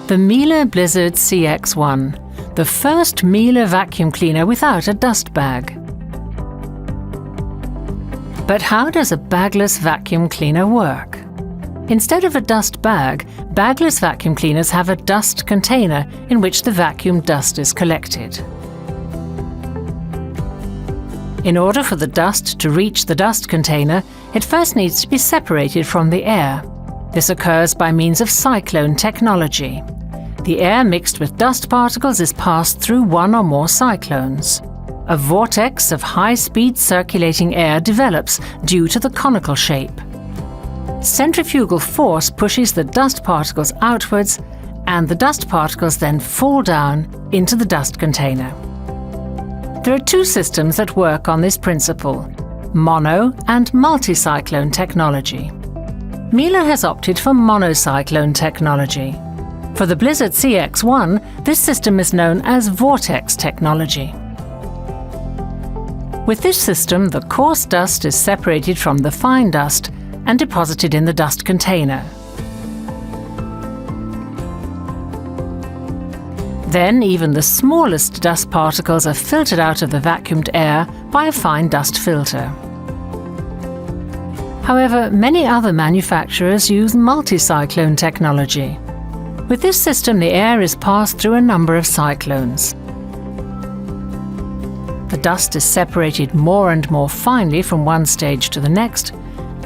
The Miele Blizzard CX1, the first Miele vacuum cleaner without a dust bag. But how does a bagless vacuum cleaner work? Instead of a dust bag, bagless vacuum cleaners have a dust container in which the vacuum dust is collected. In order for the dust to reach the dust container, it first needs to be separated from the air. This occurs by means of cyclone technology. The air mixed with dust particles is passed through one or more cyclones. A vortex of high-speed circulating air develops due to the conical shape. Centrifugal force pushes the dust particles outwards, and the dust particles then fall down into the dust container. There are two systems that work on this principle: mono and multicyclone technology. Miele has opted for monocyclone technology. For the Blizzard CX1, this system is known as Vortex technology. With this system, the coarse dust is separated from the fine dust and deposited in the dust container. Then even the smallest dust particles are filtered out of the vacuumed air by a fine dust filter. However, many other manufacturers use multicyclone technology. With this system, the air is passed through a number of cyclones. The dust is separated more and more finely from one stage to the next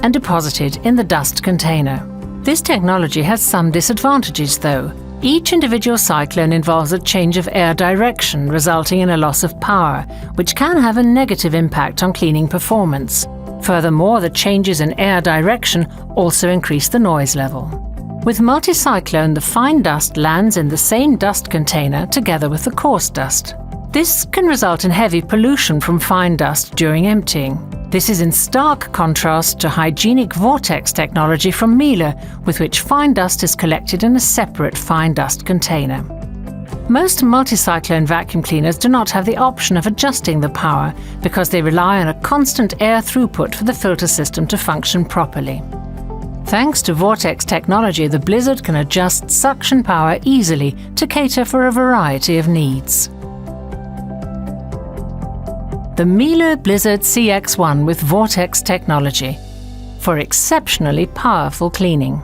and deposited in the dust container. This technology has some disadvantages, though. Each individual cyclone involves a change of air direction, resulting in a loss of power, which can have a negative impact on cleaning performance. Furthermore, the changes in air direction also increase the noise level. With multicyclone, the fine dust lands in the same dust container together with the coarse dust. This can result in heavy pollution from fine dust during emptying. This is in stark contrast to hygienic vortex technology from Miele, with which fine dust is collected in a separate fine dust container. Most multicyclone vacuum cleaners do not have the option of adjusting the power because they rely on a constant air throughput for the filter system to function properly. Thanks to Vortex technology, the Blizzard can adjust suction power easily to cater for a variety of needs. The Miele Blizzard CX1 with Vortex technology for exceptionally powerful cleaning.